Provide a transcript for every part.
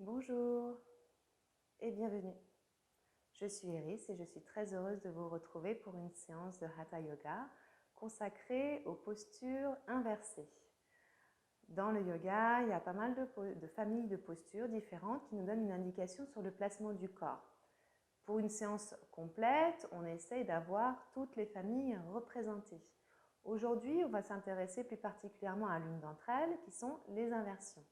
Bonjour et bienvenue. Je suis Iris et je suis très heureuse de vous retrouver pour une séance de Hatha Yoga consacrée aux postures inversées. Dans le yoga, il y a pas mal de familles de postures différentes qui nous donnent une indication sur le placement du corps. Pour une séance complète, on essaye d'avoir toutes les familles représentées. Aujourd'hui, on va s'intéresser plus particulièrement à l'une d'entre elles qui sont les inversions.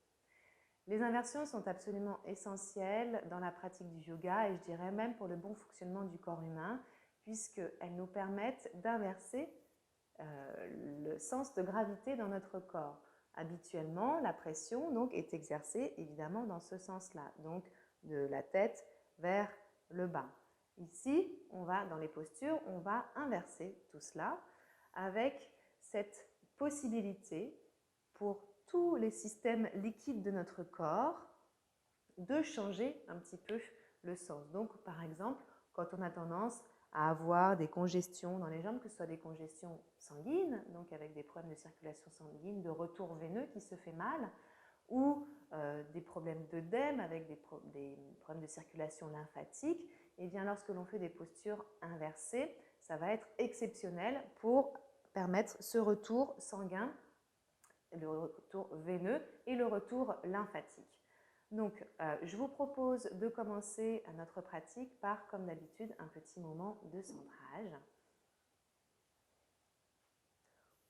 Les inversions sont absolument essentielles dans la pratique du yoga et je dirais même pour le bon fonctionnement du corps humain puisqu'elles nous permettent d'inverser le sens de gravité dans notre corps. Habituellement, la pression donc, est exercée évidemment dans ce sens-là, donc de la tête vers le bas. Ici, dans les postures, on va inverser tout cela avec cette possibilité pour tous les systèmes liquides de notre corps de changer un petit peu le sens. Donc, par exemple, quand on a tendance à avoir des congestions dans les jambes, que ce soit des congestions sanguines, donc avec des problèmes de circulation sanguine, de retour veineux qui se fait mal, ou des problèmes d'œdème avec des problèmes de circulation lymphatique, et bien lorsque l'on fait des postures inversées, ça va être exceptionnel pour permettre ce retour sanguin, le retour veineux et le retour lymphatique. Donc, je vous propose de commencer notre pratique par, comme d'habitude, un petit moment de centrage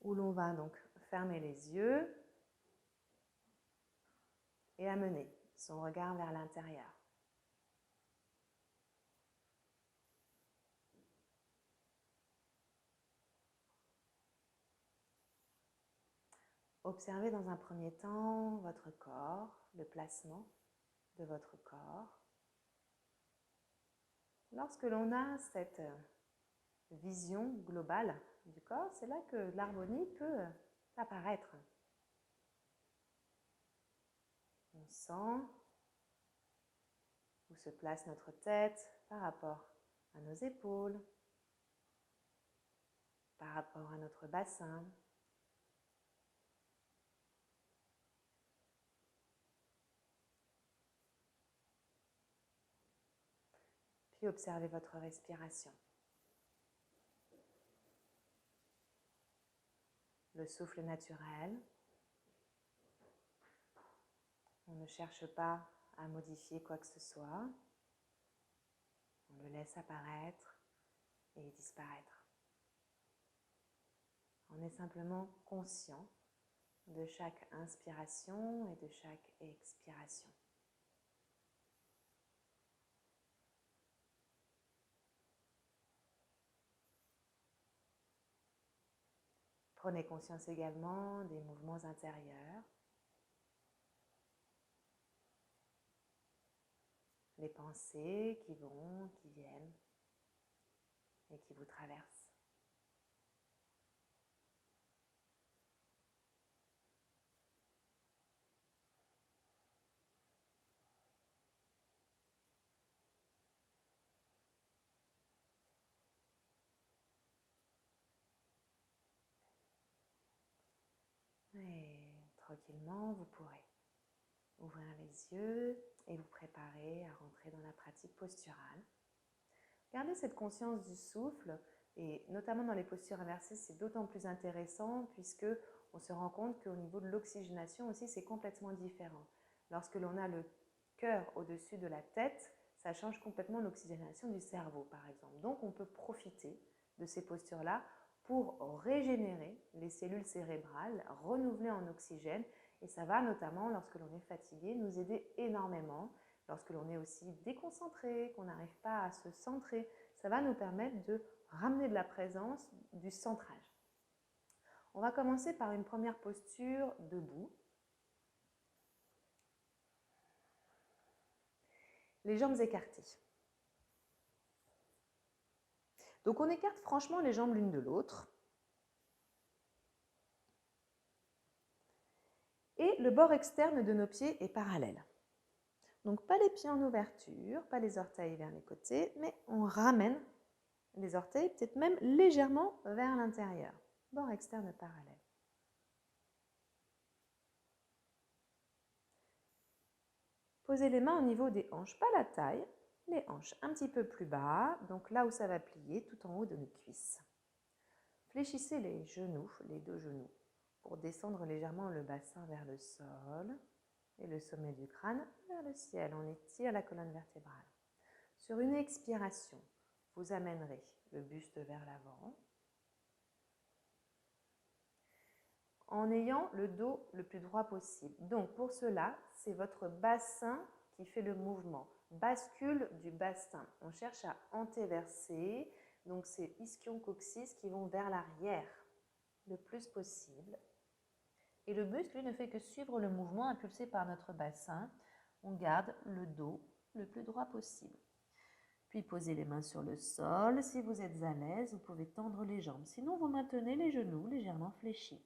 où l'on va donc fermer les yeux et amener son regard vers l'intérieur. Observez dans un premier temps votre corps, le placement de votre corps. Lorsque l'on a cette vision globale du corps, c'est là que l'harmonie peut apparaître. On sent où se place notre tête par rapport à nos épaules, par rapport à notre bassin. Puis observez votre respiration. Le souffle naturel. On ne cherche pas à modifier quoi que ce soit. On le laisse apparaître et disparaître. On est simplement conscient de chaque inspiration et de chaque expiration. Prenez conscience également des mouvements intérieurs, les pensées qui vont, qui viennent et qui vous traversent. Et tranquillement, vous pourrez ouvrir les yeux et vous préparer à rentrer dans la pratique posturale. Gardez cette conscience du souffle et notamment dans les postures inversées, c'est d'autant plus intéressant puisque on se rend compte qu'au niveau de l'oxygénation aussi, c'est complètement différent. Lorsque l'on a le cœur au-dessus de la tête, ça change complètement l'oxygénation du cerveau, par exemple. Donc, on peut profiter de ces postures-là pour régénérer les cellules cérébrales, renouveler en oxygène. Et ça va notamment, lorsque l'on est fatigué, nous aider énormément. Lorsque l'on est aussi déconcentré, qu'on n'arrive pas à se centrer, ça va nous permettre de ramener de la présence, du centrage. On va commencer par une première posture debout. Les jambes écartées. Donc on écarte franchement les jambes l'une de l'autre. Et le bord externe de nos pieds est parallèle. Donc pas les pieds en ouverture, pas les orteils vers les côtés, mais on ramène les orteils peut-être même légèrement vers l'intérieur. Bord externe parallèle. Posez les mains au niveau des hanches, pas la taille, les hanches un petit peu plus bas, donc là où ça va plier, tout en haut de nos cuisses. Fléchissez les genoux, les deux genoux, pour descendre légèrement le bassin vers le sol et le sommet du crâne vers le ciel. On étire la colonne vertébrale. Sur une expiration, vous amènerez le buste vers l'avant en ayant le dos le plus droit possible. Donc pour cela, c'est votre bassin qui fait le mouvement. Bascule du bassin. On cherche à antéverser. Donc c'est ischio-coccyx qui vont vers l'arrière le plus possible. Et le buste, lui, ne fait que suivre le mouvement impulsé par notre bassin. On garde le dos le plus droit possible. Puis posez les mains sur le sol. Si vous êtes à l'aise, vous pouvez tendre les jambes. Sinon, vous maintenez les genoux légèrement fléchis.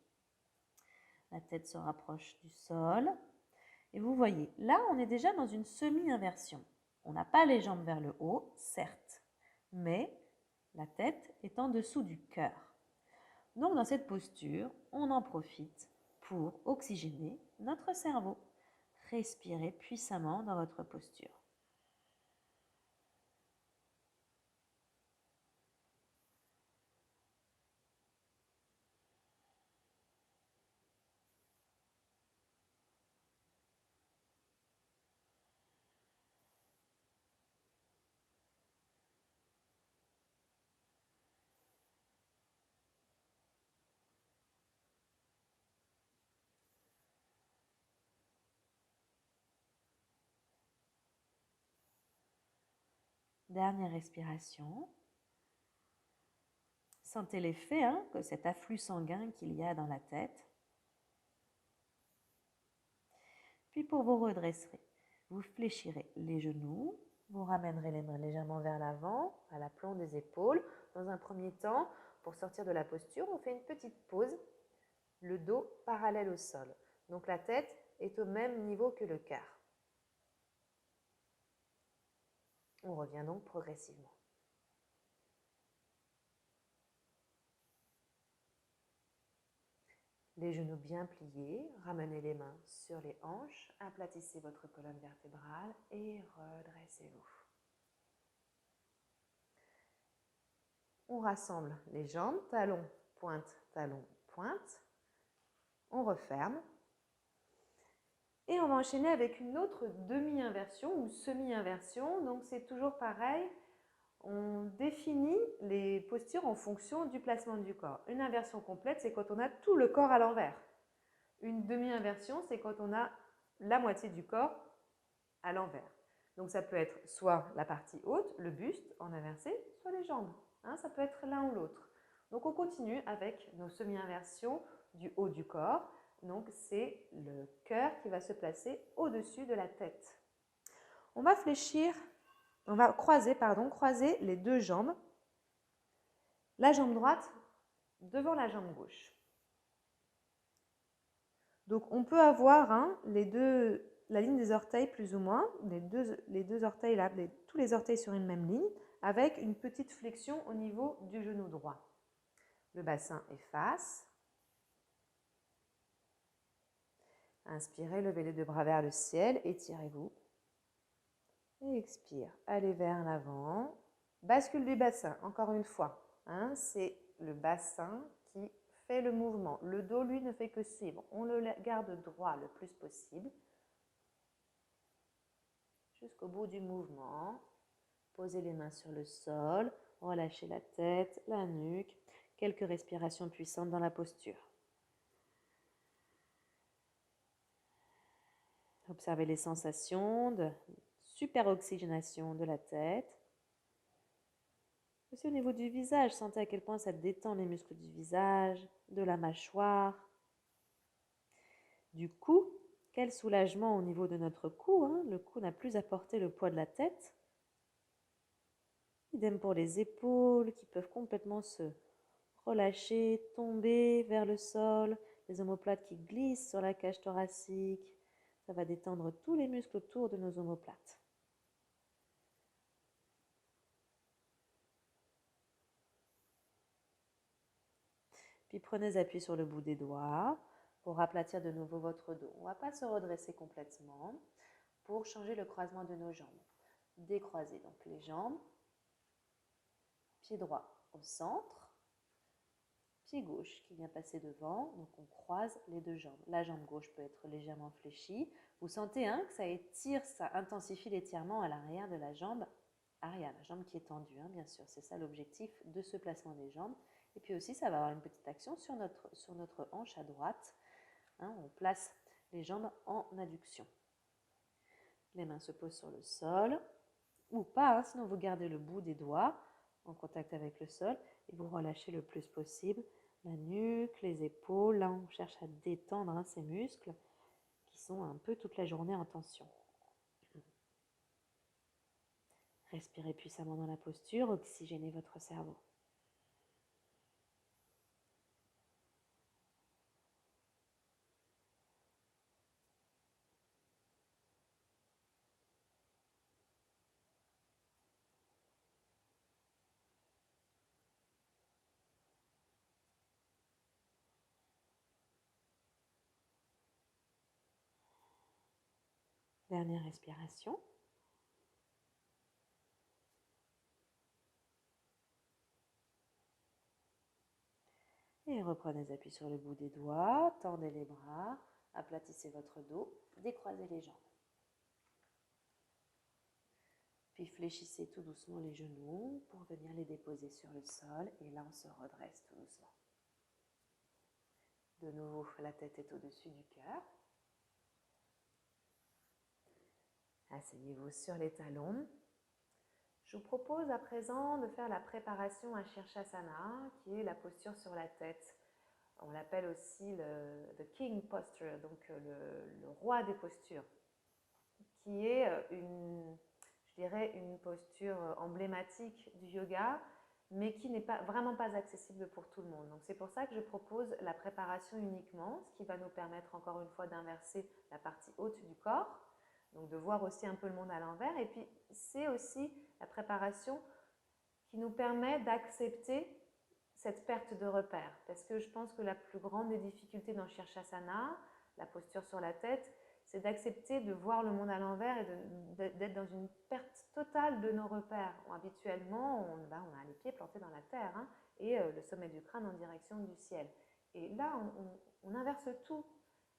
La tête se rapproche du sol. Et vous voyez, là, on est déjà dans une semi-inversion. On n'a pas les jambes vers le haut, certes, mais la tête est en dessous du cœur. Donc, dans cette posture, on en profite pour oxygéner notre cerveau. Respirez puissamment dans votre posture. Dernière respiration. Sentez l'effet, que cet afflux sanguin qu'il y a dans la tête. Puis pour vous redresser, vous fléchirez les genoux, vous ramènerez les mains légèrement vers l'avant, à l'aplomb des épaules. Dans un premier temps, pour sortir de la posture, on fait une petite pause, le dos parallèle au sol. Donc la tête est au même niveau que le cœur. On revient donc progressivement. Les genoux bien pliés, ramenez les mains sur les hanches, aplatissez votre colonne vertébrale et redressez-vous. On rassemble les jambes, talons, pointe, talons, pointe. On referme. Et on va enchaîner avec une autre demi-inversion ou semi-inversion. Donc c'est toujours pareil. On définit les postures en fonction du placement du corps. Une inversion complète, c'est quand on a tout le corps à l'envers. Une demi-inversion, c'est quand on a la moitié du corps à l'envers. Donc ça peut être soit la partie haute, le buste en inversé, soit les jambes. Ça peut être l'un ou l'autre. Donc on continue avec nos semi-inversions du haut du corps. Donc c'est le cœur qui va se placer au-dessus de la tête. On va croiser les deux jambes. La jambe droite devant la jambe gauche. Donc on peut avoir la ligne des orteils plus ou moins, les deux orteils là, tous les orteils sur une même ligne, avec une petite flexion au niveau du genou droit. Le bassin efface. Inspirez, levez les deux bras vers le ciel, étirez-vous. Et expire, allez vers l'avant. Bascule du bassin, encore une fois. C'est le bassin qui fait le mouvement. Le dos, lui, ne fait que suivre. On le garde droit le plus possible. Jusqu'au bout du mouvement. Posez les mains sur le sol. Relâchez la tête, la nuque. Quelques respirations puissantes dans la posture. Observez les sensations de super oxygénation de la tête. Aussi au niveau du visage, sentez à quel point ça détend les muscles du visage, de la mâchoire. Du cou, quel soulagement au niveau de notre cou. Le cou n'a plus à porter le poids de la tête. Idem pour les épaules qui peuvent complètement se relâcher, tomber vers le sol. Les omoplates qui glissent sur la cage thoracique. Ça va détendre tous les muscles autour de nos omoplates. Puis prenez appui sur le bout des doigts pour aplatir de nouveau votre dos. On ne va pas se redresser complètement. pour changer le croisement de nos jambes. Décroiser donc les jambes, pied droit au centre, pied gauche qui vient passer devant, donc on croise les deux jambes. La jambe gauche peut être légèrement fléchie. Vous sentez que ça étire, ça intensifie l'étirement à l'arrière de la jambe arrière, la jambe qui est tendue, bien sûr. C'est ça l'objectif de ce placement des jambes. Et puis aussi, ça va avoir une petite action sur notre hanche à droite. On place les jambes en adduction. Les mains se posent sur le sol, ou pas, sinon vous gardez le bout des doigts en contact avec le sol et vous relâchez le plus possible la nuque, les épaules. Là, on cherche à détendre ces muscles qui sont un peu toute la journée en tension. Respirez puissamment dans la posture, oxygénez votre cerveau. Dernière respiration. Et reprenez appui sur le bout des doigts, tendez les bras, aplatissez votre dos, décroisez les jambes. Puis fléchissez tout doucement les genoux pour venir les déposer sur le sol. Et là, on se redresse tout doucement. De nouveau, la tête est au-dessus du cœur. Asseyez-vous sur les talons. Je vous propose à présent de faire la préparation à Shirshasana, qui est la posture sur la tête. On l'appelle aussi the King Posture, donc le roi des postures, qui est une posture emblématique du yoga, mais qui n'est vraiment pas accessible pour tout le monde. Donc c'est pour ça que je propose la préparation uniquement, ce qui va nous permettre encore une fois d'inverser la partie haute du corps, donc de voir aussi un peu le monde à l'envers. Et puis c'est aussi la préparation qui nous permet d'accepter cette perte de repère, parce que je pense que la plus grande des difficultés dans Shirshasana, la posture sur la tête, c'est d'accepter de voir le monde à l'envers et d'être dans une perte totale de nos repères. Habituellement, on a les pieds plantés dans la terre et le sommet du crâne en direction du ciel. Et là, on inverse tout.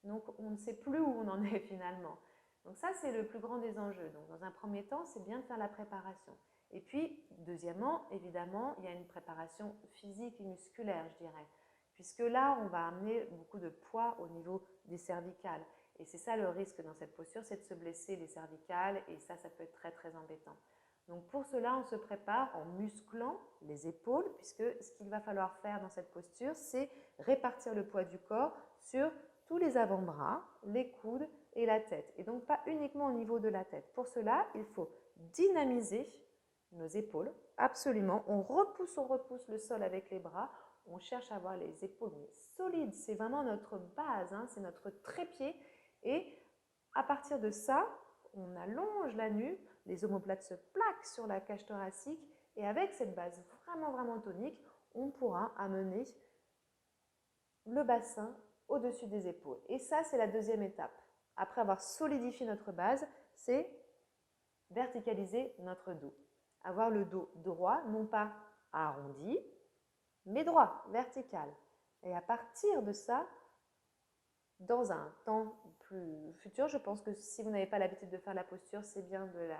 Donc, on ne sait plus où on en est finalement. Donc ça, c'est le plus grand des enjeux. Donc, dans un premier temps, c'est bien de faire la préparation. Et puis, deuxièmement, évidemment, il y a une préparation physique et musculaire, je dirais. Puisque là, on va amener beaucoup de poids au niveau des cervicales. Et c'est ça le risque dans cette posture, c'est de se blesser les cervicales et ça peut être très très embêtant. Donc pour cela, on se prépare en musclant les épaules, puisque ce qu'il va falloir faire dans cette posture, c'est répartir le poids du corps sur tous les avant-bras, les coudes et la tête. Et donc pas uniquement au niveau de la tête. Pour cela, il faut dynamiser nos épaules, absolument. On repousse le sol avec les bras. On cherche à avoir les épaules solides. C'est vraiment notre base, c'est notre trépied. Et à partir de ça, on allonge la nuque, les omoplates se plaquent sur la cage thoracique et avec cette base vraiment, vraiment tonique, on pourra amener le bassin au-dessus des épaules. Et ça, c'est la deuxième étape. Après avoir solidifié notre base, c'est verticaliser notre dos. Avoir le dos droit, non pas arrondi, mais droit, vertical. Et à partir de ça, dans un temps plus futur, je pense que si vous n'avez pas l'habitude de faire la posture, c'est bien de la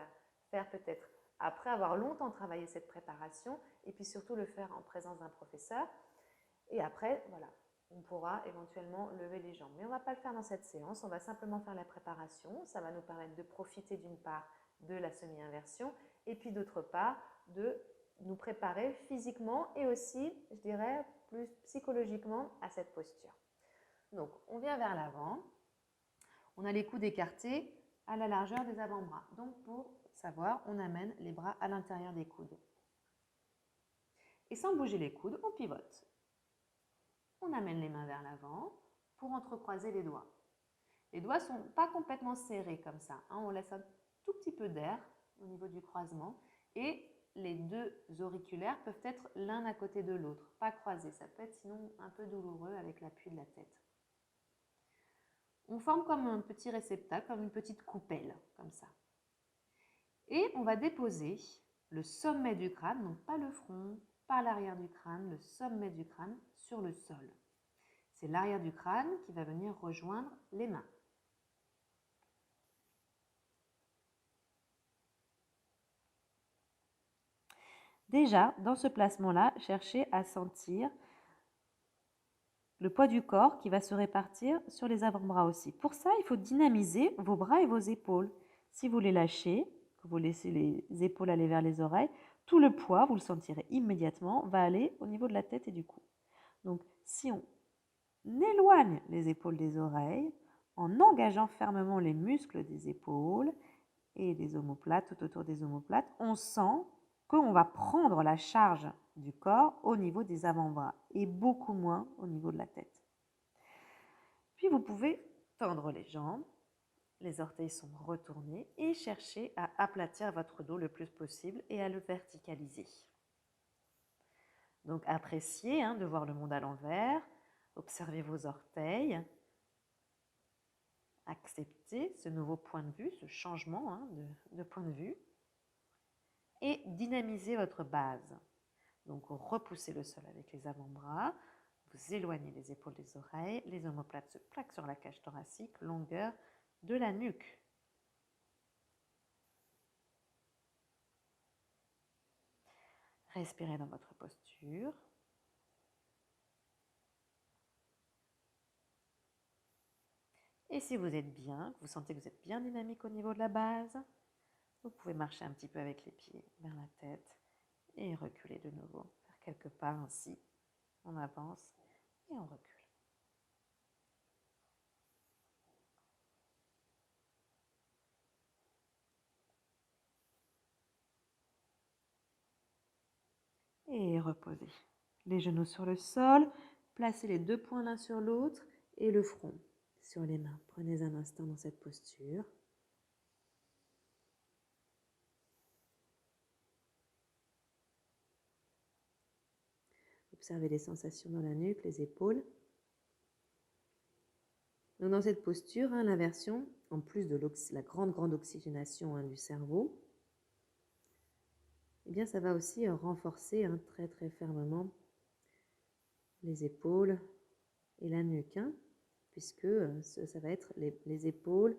faire peut-être après avoir longtemps travaillé cette préparation et puis surtout le faire en présence d'un professeur. Et après, voilà, on pourra éventuellement lever les jambes. Mais on ne va pas le faire dans cette séance, on va simplement faire la préparation. Ça va nous permettre de profiter d'une part de la semi-inversion et puis d'autre part de nous préparer physiquement et aussi, je dirais, plus psychologiquement à cette posture. Donc, on vient vers l'avant, on a les coudes écartés à la largeur des avant-bras. Donc, pour savoir, on amène les bras à l'intérieur des coudes. Et sans bouger les coudes, on pivote. On amène les mains vers l'avant pour entrecroiser les doigts. Les doigts ne sont pas complètement serrés comme ça. On laisse un tout petit peu d'air au niveau du croisement et les deux auriculaires peuvent être l'un à côté de l'autre, pas croisés. Ça peut être sinon un peu douloureux avec l'appui de la tête. On forme comme un petit réceptacle, comme une petite coupelle, comme ça. Et on va déposer le sommet du crâne, donc pas le front, pas l'arrière du crâne, le sommet du crâne sur le sol. C'est l'arrière du crâne qui va venir rejoindre les mains. Déjà, dans ce placement-là, cherchez à sentir le poids du corps qui va se répartir sur les avant-bras aussi. Pour ça, il faut dynamiser vos bras et vos épaules. Si vous les lâchez, que vous laissez les épaules aller vers les oreilles, tout le poids, vous le sentirez immédiatement, va aller au niveau de la tête et du cou. Donc, si on éloigne les épaules des oreilles, en engageant fermement les muscles des épaules et des omoplates, tout autour des omoplates, on sent qu'on va prendre la charge du corps au niveau des avant-bras et beaucoup moins au niveau de la tête. Puis vous pouvez tendre les jambes, les orteils sont retournés et chercher à aplatir votre dos le plus possible et à le verticaliser. Donc appréciez de voir le monde à l'envers, observez vos orteils, acceptez ce nouveau point de vue, ce changement de point de vue et dynamisez votre base. Donc repoussez le sol avec les avant-bras, vous éloignez les épaules des oreilles, les omoplates se plaquent sur la cage thoracique, longueur de la nuque. Respirez dans votre posture. Et si vous êtes bien, vous sentez que vous êtes bien dynamique au niveau de la base, vous pouvez marcher un petit peu avec les pieds vers la tête et reculer de nouveau. Faire quelques pas ainsi. On avance et on recule. Et reposez. Les genoux sur le sol, placez les deux poings l'un sur l'autre et le front sur les mains. Prenez un instant dans cette posture. Observez les sensations dans la nuque, les épaules. Donc dans cette posture, l'inversion, en plus de la grande oxygénation du cerveau, eh bien ça va aussi renforcer très très fermement les épaules et la nuque, puisque ça va être les épaules,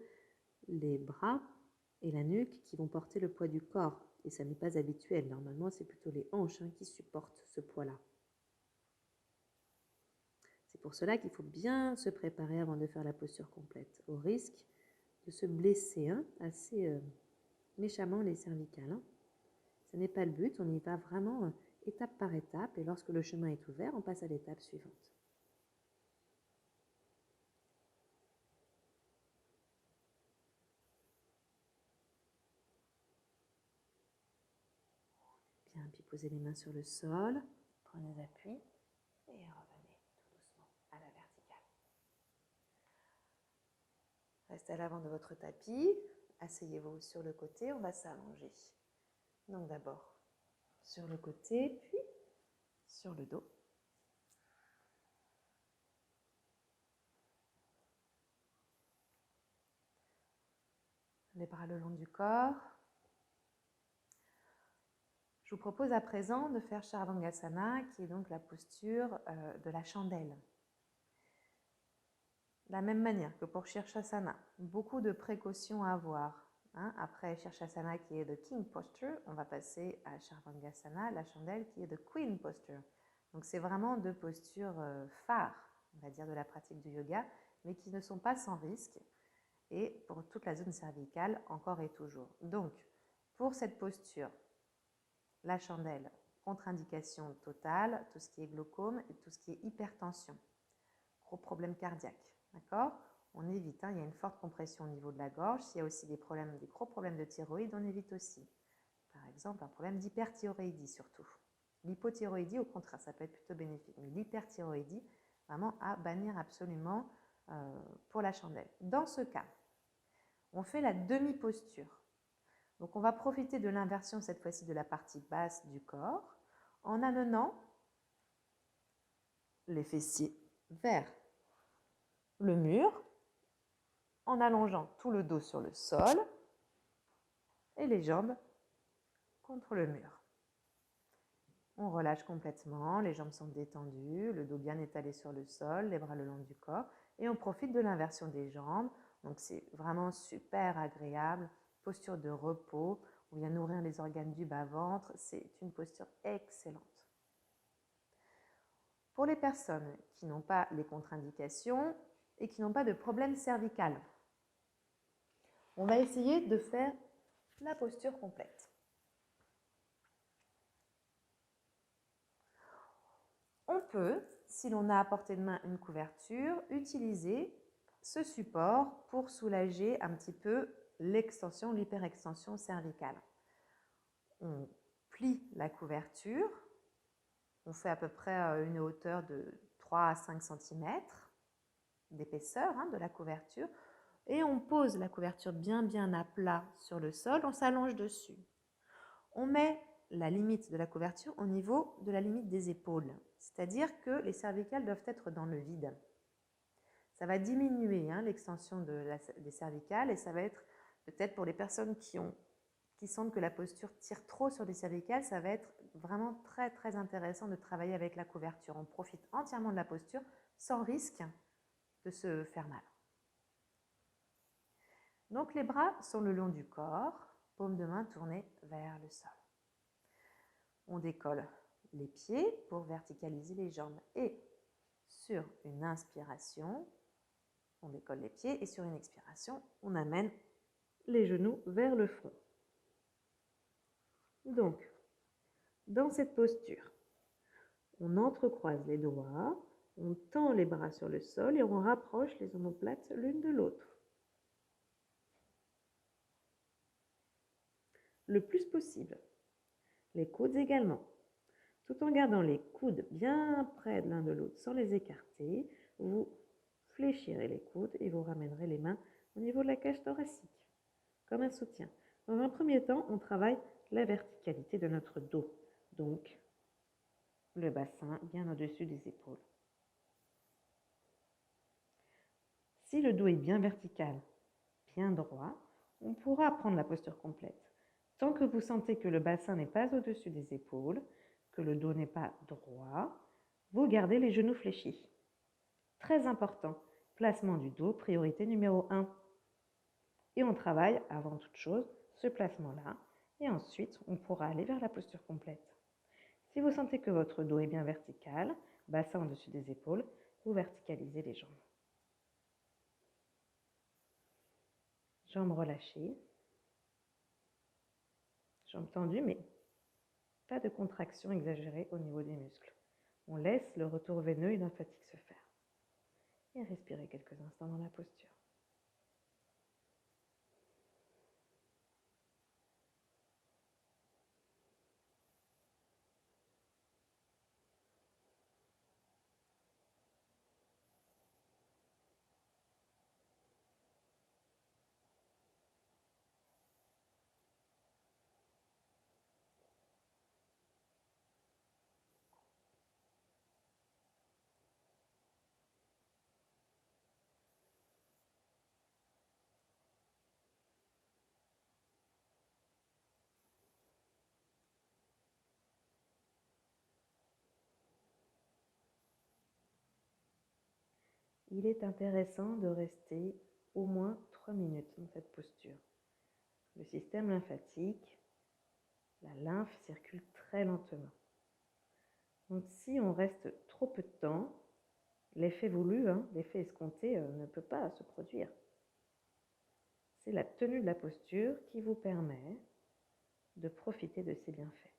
les bras et la nuque qui vont porter le poids du corps. Et ça n'est pas habituel. Normalement, c'est plutôt les hanches qui supportent ce poids-là. C'est pour cela qu'il faut bien se préparer avant de faire la posture complète, au risque de se blesser assez méchamment les cervicales. Ce n'est pas le but, on y va vraiment étape par étape, et lorsque le chemin est ouvert, on passe à l'étape suivante. Bien, puis posez les mains sur le sol, prenez appui et revenez tout doucement à la verticale. Restez à l'avant de votre tapis, asseyez-vous sur le côté, on va s'allonger. Donc d'abord sur le côté, puis sur le dos. Les bras le long du corps. Je vous propose à présent de faire Sharvangasana, qui est donc la posture de la chandelle. De la même manière que pour Shirshasana, beaucoup de précautions à avoir. Après Shirshasana qui est de King Posture, on va passer à Sharvangasana, la chandelle qui est de Queen Posture. Donc c'est vraiment deux postures phares, on va dire, de la pratique du yoga, mais qui ne sont pas sans risque. Et pour toute la zone cervicale, encore et toujours. Donc, pour cette posture, la chandelle, contre-indication totale, tout ce qui est glaucome et tout ce qui est hypertension, gros problème cardiaque, d'accord? On évite, il y a une forte compression au niveau de la gorge. S'il y a aussi des gros problèmes de thyroïde, on évite aussi. Par exemple, un problème d'hyperthyroïdie surtout. L'hypothyroïdie, au contraire, ça peut être plutôt bénéfique. Mais l'hyperthyroïdie, vraiment à bannir absolument pour la chandelle. Dans ce cas, on fait la demi-posture. Donc on va profiter de l'inversion cette fois-ci de la partie basse du corps en amenant les fessiers vers le mur en allongeant tout le dos sur le sol et les jambes contre le mur. On relâche complètement, les jambes sont détendues, le dos bien étalé sur le sol, les bras le long du corps et on profite de l'inversion des jambes. Donc c'est vraiment super agréable, posture de repos, on vient nourrir les organes du bas-ventre, c'est une posture excellente. Pour les personnes qui n'ont pas les contre-indications et qui n'ont pas de problème cervical, on va essayer de faire la posture complète. On peut, si l'on a à portée de main une couverture, utiliser ce support pour soulager un petit peu l'extension, l'hyperextension cervicale. On plie la couverture, on fait à peu près une hauteur de 3 à 5 cm d'épaisseur de la couverture et on pose la couverture bien à plat sur le sol, on s'allonge dessus. On met la limite de la couverture au niveau de la limite des épaules, c'est-à-dire que les cervicales doivent être dans le vide. Ça va diminuer l'extension des cervicales et ça va être peut-être pour les personnes qui sentent que la posture tire trop sur les cervicales, ça va être vraiment très intéressant de travailler avec la couverture. On profite entièrement de la posture sans risque de se faire mal. Donc les bras sont le long du corps, paume de main tournée vers le sol. On décolle les pieds pour verticaliser les jambes et sur une inspiration, on décolle les pieds et sur une expiration, on amène les genoux vers le front. Donc, dans cette posture, on entrecroise les doigts, on tend les bras sur le sol et on rapproche les omoplates l'une de l'autre. Le plus possible. Les coudes également. Tout en gardant les coudes bien près de l'un de l'autre sans les écarter, vous fléchirez les coudes et vous ramènerez les mains au niveau de la cage thoracique, comme un soutien. Dans un premier temps, on travaille la verticalité de notre dos, donc le bassin bien au-dessus des épaules. Si le dos est bien vertical, bien droit, on pourra prendre la posture complète. Tant que vous sentez que le bassin n'est pas au-dessus des épaules, que le dos n'est pas droit, vous gardez les genoux fléchis. Très important, placement du dos, priorité numéro 1. Et on travaille, avant toute chose, ce placement-là. Et ensuite, on pourra aller vers la posture complète. Si vous sentez que votre dos est bien vertical, bassin au-dessus des épaules, vous verticalisez les jambes. Jambes relâchées. Jambes tendues, mais pas de contraction exagérée au niveau des muscles. On laisse le retour veineux et lymphatique se faire. Et respirez quelques instants dans la posture. Il est intéressant de rester au moins 3 minutes dans cette posture. Le système lymphatique, la lymphe circule très lentement. Donc si on reste trop peu de temps, l'effet voulu, l'effet escompté ne peut pas se produire. C'est la tenue de la posture qui vous permet de profiter de ces bienfaits.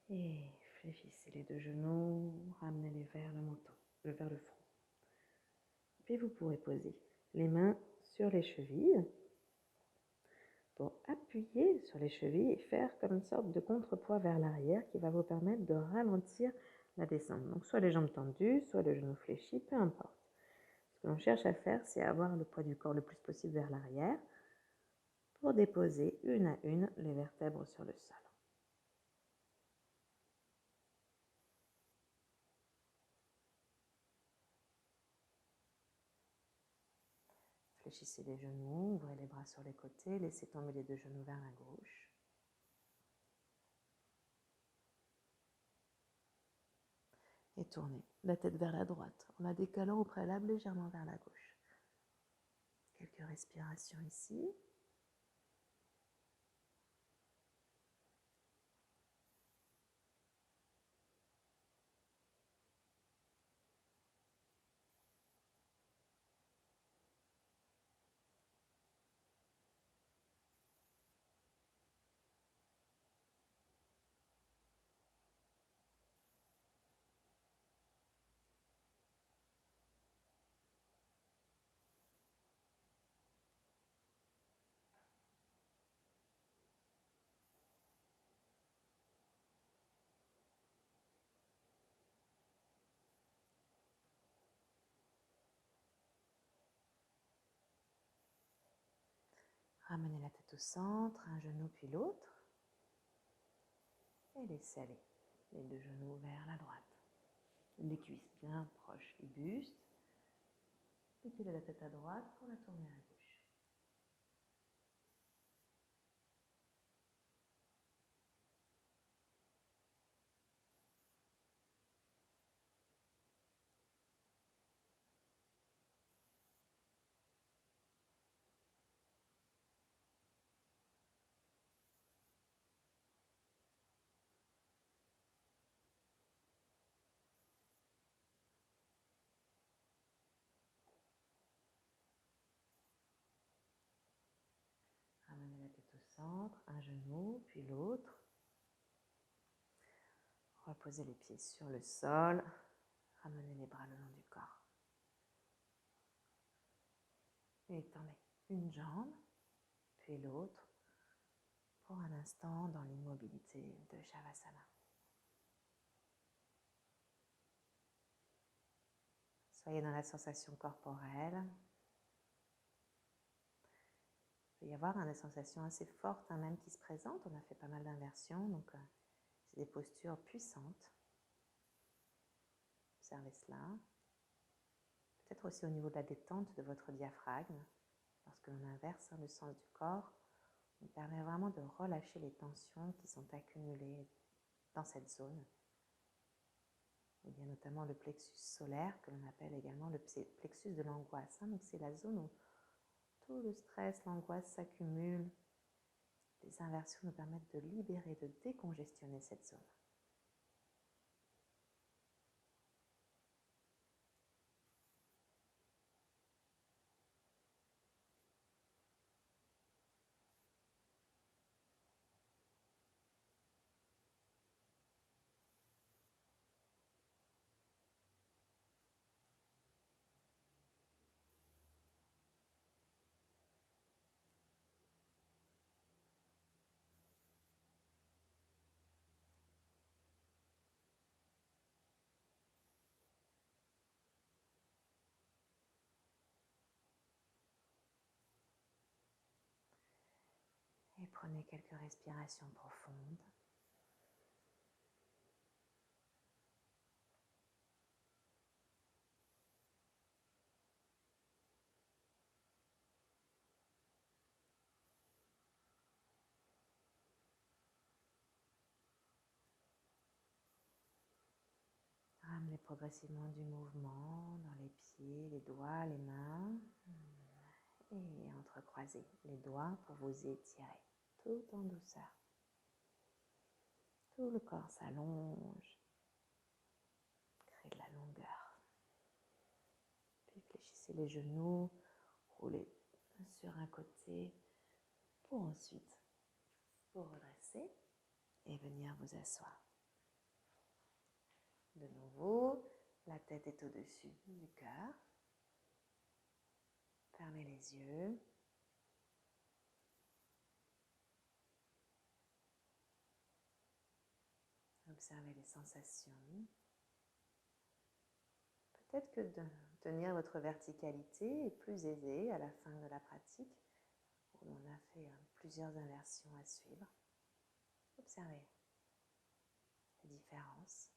Et fléchissez les deux genoux, ramenez-les vers le menton, vers le front. Puis vous pourrez poser les mains sur les chevilles pour appuyer sur les chevilles et faire comme une sorte de contrepoids vers l'arrière qui va vous permettre de ralentir la descente. Donc soit les jambes tendues, soit le genou fléchi, peu importe. Ce que l'on cherche à faire, c'est avoir le poids du corps le plus possible vers l'arrière pour déposer une à une les vertèbres sur le sol. Fléchissez les genoux, ouvrez les bras sur les côtés, laissez tomber les deux genoux vers la gauche. Et tournez la tête vers la droite en la décalant au préalable légèrement vers la gauche. Quelques respirations ici. Ramenez la tête au centre, un genou puis l'autre. Et laissez aller les deux genoux vers la droite. Les cuisses bien proches du buste. Pliez la tête à droite pour la tourner à gauche. Ramenez la tête au centre, un genou puis l'autre. Reposez les pieds sur le sol. Ramenez les bras le long du corps. Et étendez une jambe puis l'autre pour un instant dans l'immobilité de Shavasana. Soyez dans la sensation corporelle. Il peut y avoir des sensations assez fortes même qui se présentent. On a fait pas mal d'inversions, donc c'est des postures puissantes. Observez cela. Peut-être aussi au niveau de la détente de votre diaphragme. Lorsque l'on inverse le sens du corps, on permet vraiment de relâcher les tensions qui sont accumulées dans cette zone. Il y a notamment le plexus solaire, que l'on appelle également le plexus de l'angoisse. Donc c'est la zone où tout le stress, l'angoisse s'accumule. Les inversions nous permettent de libérer, de décongestionner cette zone. Et prenez quelques respirations profondes. Ramenez progressivement du mouvement dans les pieds, les doigts, les mains. Et entrecroisez les doigts pour vous étirer tout en douceur. Tout le corps s'allonge, crée de la longueur. Puis fléchissez les genoux, roulez sur un côté pour ensuite vous redresser et venir vous asseoir De nouveau, la tête est au-dessus du cœur. Fermez les yeux. Observez les sensations. Peut-être que de tenir votre verticalité est plus aisé à la fin de la pratique, où on a fait plusieurs inversions à suivre. Observez les différences.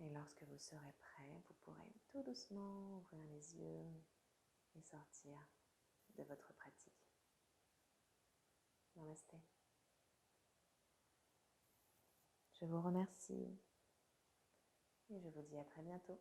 Et lorsque vous serez prêt, vous pourrez tout doucement ouvrir les yeux et sortir de votre pratique. Namasté. Je vous remercie et je vous dis à très bientôt.